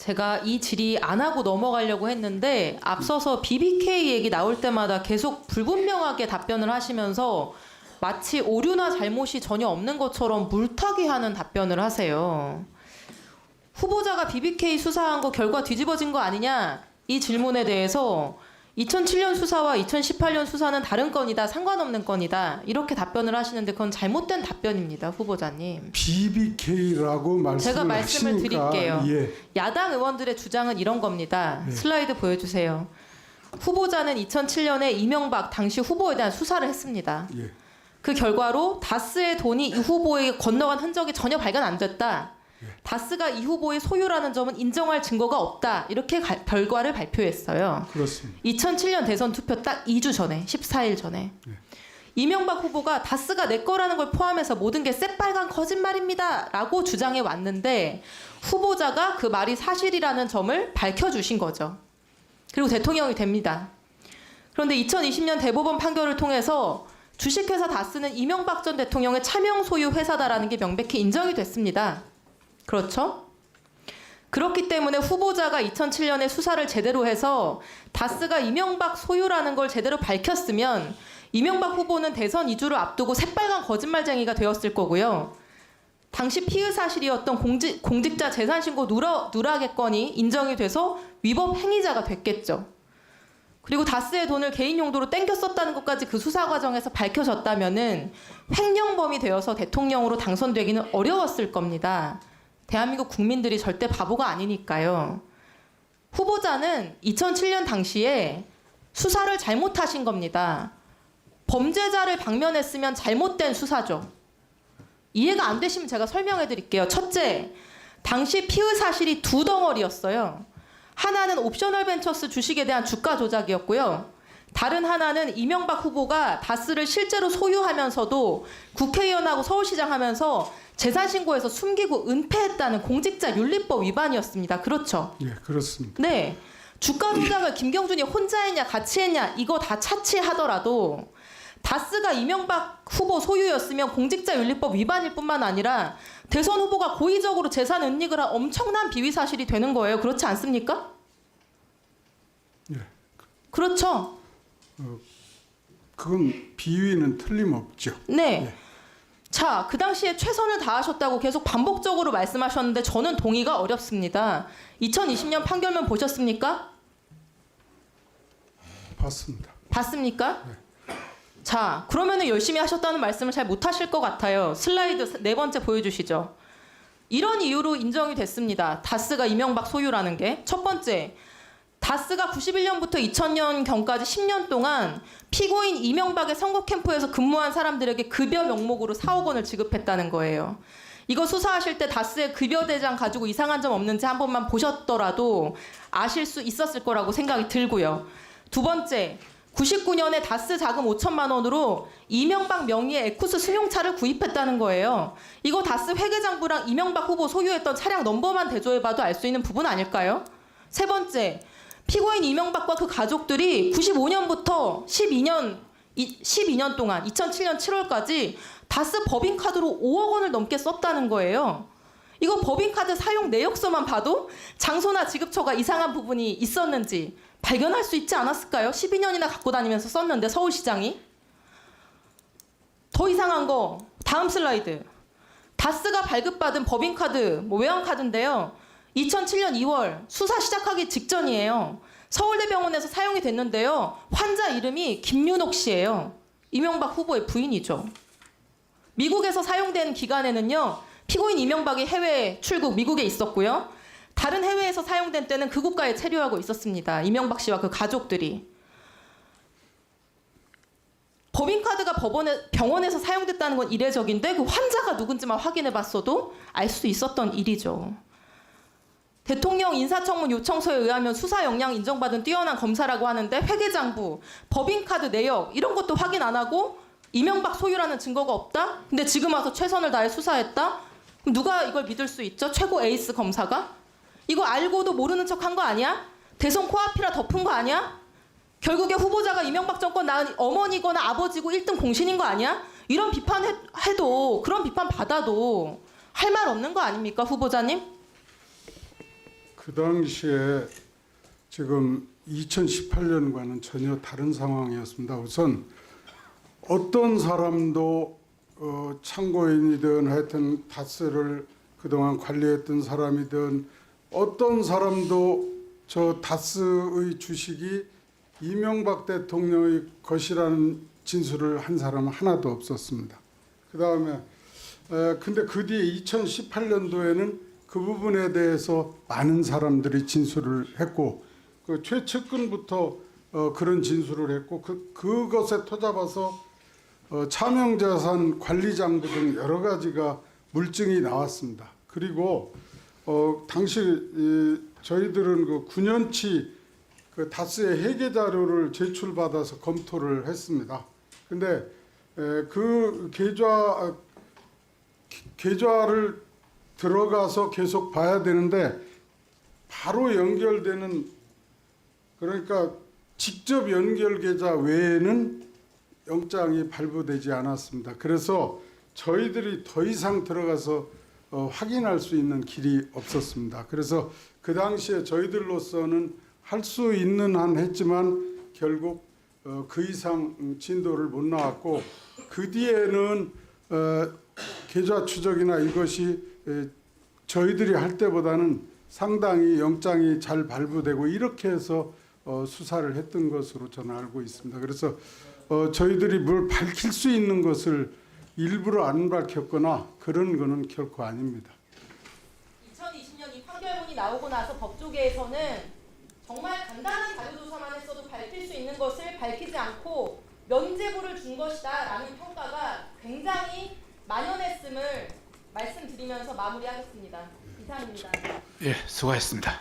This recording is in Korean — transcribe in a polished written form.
제가 이 질의 안 하고 넘어가려고 했는데 앞서서 BBK 얘기 나올 때마다 계속 불분명하게 답변을 하시면서 마치 오류나 잘못이 전혀 없는 것처럼 물타기 하는 답변을 하세요. 후보자가 BBK 수사한 거 결과 뒤집어진 거 아니냐? 이 질문에 대해서 2007년 수사와 2018년 수사는 다른 건이다, 상관없는 건이다 이렇게 답변을 하시는데 그건 잘못된 답변입니다, 후보자님. BBK라고 제가 말씀을 하시니까, 드릴게요. 예. 야당 의원들의 주장은 이런 겁니다. 네. 슬라이드 보여주세요. 후보자는 2007년에 이명박 당시 후보에 대한 수사를 했습니다. 예. 그 결과로 다스의 돈이 이 후보에게 건너간 흔적이 전혀 발견 안 됐다. 다스가 이 후보의 소유라는 점은 인정할 증거가 없다. 이렇게 결과를 발표했어요. 그렇습니다. 2007년 대선 투표 딱 2주 전에, 14일 전에. 이명박 후보가 다스가 내 거라는 걸 포함해서 모든 게 새빨간 거짓말입니다. 라고 주장해 왔는데 후보자가 그 말이 사실이라는 점을 밝혀주신 거죠. 그리고 대통령이 됩니다. 그런데 2020년 대법원 판결을 통해서 주식회사 다스는 이명박 전 대통령의 차명 소유 회사다라는 게 명백히 인정이 됐습니다. 그렇죠? 그렇기 때문에 후보자가 2007년에 수사를 제대로 해서 다스가 이명박 소유라는 걸 제대로 밝혔으면 이명박 후보는 대선 2주를 앞두고 새빨간 거짓말쟁이가 되었을 거고요. 당시 피의 사실이었던 공직자 재산신고 누락의 건이 인정이 돼서 위법 행위자가 됐겠죠. 그리고 다스의 돈을 개인 용도로 땡겨 썼다는 것까지 그 수사 과정에서 밝혀졌다면은 횡령범이 되어서 대통령으로 당선되기는 어려웠을 겁니다. 대한민국 국민들이 절대 바보가 아니니까요. 후보자는 2007년 당시에 수사를 잘못하신 겁니다. 범죄자를 방면했으면 잘못된 수사죠. 이해가 안 되시면 제가 설명해 드릴게요. 첫째, 당시 피의 사실이 두 덩어리였어요. 하나는 옵셔널 벤처스 주식에 대한 주가 조작이었고요. 다른 하나는 이명박 후보가 다스를 실제로 소유하면서도 국회의원하고 서울시장 하면서 재산신고에서 숨기고 은폐했다는 공직자윤리법 위반이었습니다. 그렇죠? 예, 그렇습니다. 네. 주가 조작을 김경준이 혼자 했냐 같이 했냐 이거 다 차치하더라도 다스가 이명박 후보 소유였으면 공직자윤리법 위반일 뿐만 아니라 대선 후보가 고의적으로 재산 은닉을 한 엄청난 비위 사실이 되는 거예요. 그렇지 않습니까? 예. 그렇죠? 그건 비위는 틀림없죠. 네. 예. 자, 그 당시에 최선을 다하셨다고 계속 반복적으로 말씀하셨는데 저는 동의가 어렵습니다. 2020년 판결문 보셨습니까? 봤습니다. 봤습니까? 자, 그러면은 열심히 하셨다는 말씀을 잘 못하실 것 같아요. 슬라이드 네 번째 보여주시죠. 이런 이유로 인정이 됐습니다. 다스가 이명박 소유라는 게. 첫 번째, 다스가 91년부터 2000년경까지 10년 동안 피고인 이명박의 선거 캠프에서 근무한 사람들에게 급여 명목으로 4억 원을 지급했다는 거예요. 이거 수사하실 때 다스의 급여 대장 가지고 이상한 점 없는지 한 번만 보셨더라도 아실 수 있었을 거라고 생각이 들고요. 두 번째, 99년에 다스 자금 5천만 원으로 이명박 명의의 에쿠스 승용차를 구입했다는 거예요. 이거 다스 회계장부랑 이명박 후보 소유했던 차량 넘버만 대조해봐도 알 수 있는 부분 아닐까요? 세 번째, 피고인 이명박과 그 가족들이 95년부터 12년 동안 2007년 7월까지 다스 법인카드로 5억 원을 넘게 썼다는 거예요. 이거 법인카드 사용 내역서만 봐도 장소나 지급처가 이상한 부분이 있었는지 발견할 수 있지 않았을까요? 12년이나 갖고 다니면서 썼는데 서울시장이. 더 이상한 거 다음 슬라이드. 다스가 발급받은 법인카드, 외환카드인데요. 2007년 2월 수사 시작하기 직전이에요. 서울대병원에서 사용이 됐는데요. 환자 이름이 김윤옥 씨예요. 이명박 후보의 부인이죠. 미국에서 사용된 기간에는요. 피고인 이명박이 해외 출국 미국에 있었고요. 다른 해외에서 사용된 때는 그 국가에 체류하고 있었습니다. 이명박 씨와 그 가족들이. 법인카드가 병원에서 사용됐다는 건 이례적인데 그 환자가 누군지만 확인해봤어도 알 수 있었던 일이죠. 대통령 인사청문 요청서에 의하면 수사 역량 인정받은 뛰어난 검사라고 하는데 회계장부, 법인카드 내역 이런 것도 확인 안 하고 이명박 소유라는 증거가 없다? 근데 지금 와서 최선을 다해 수사했다? 그럼 누가 이걸 믿을 수 있죠? 최고 에이스 검사가? 이거 알고도 모르는 척한 거 아니야? 대선 코앞이라 덮은 거 아니야? 결국에 후보자가 이명박 정권 낳은 어머니거나 아버지고 1등 공신인 거 아니야? 이런 비판해도 그런 비판 받아도 할 말 없는 거 아닙니까 후보자님? 그 당시에 지금 2018년과는 전혀 다른 상황이었습니다. 우선 어떤 사람도 참고인이든 하여튼 다스를 그동안 관리했던 사람이든 어떤 사람도 저 다스의 주식이 이명박 대통령의 것이라는 진술을 한 사람은 하나도 없었습니다. 그다음에 근데 그 뒤에 2018년도에는 그 부분에 대해서 많은 사람들이 진술을 했고 그 최측근부터 그런 진술을 했고 그것에 토잡아서 차명자산 관리장부 등 여러 가지가 물증이 나왔습니다. 그리고 당시 저희들은 그 9년치 그 다스의 회계 자료를 제출받아서 검토를 했습니다. 근데 그 계좌를 들어가서 계속 봐야 되는데 바로 연결되는 그러니까 직접 연결 계좌 외에는 영장이 발부되지 않았습니다. 그래서 저희들이 더 이상 들어가서 확인할 수 있는 길이 없었습니다. 그래서 그 당시에 저희들로서는 할 수 있는 한 했지만 결국 그 이상 진도를 못 나왔고 그 뒤에는 계좌 추적이나 이것이 저희들이 할 때보다는 상당히 영장이 잘 발부되고 이렇게 해서 수사를 했던 것으로 저는 알고 있습니다. 그래서 저희들이 뭘 밝힐 수 있는 것을 일부러 안 밝혔거나 그런 거는 결코 아닙니다. 2020년 이 판결문이 나오고 나서 법조계에서는 정말 간단한 자료조사만 했어도 밝힐 수 있는 것을 밝히지 않고 면죄부를 준 것이다라는 평가가 굉장히 만연했음을 말씀드리면서 마무리하겠습니다. 이상입니다. 예, 수고하셨습니다.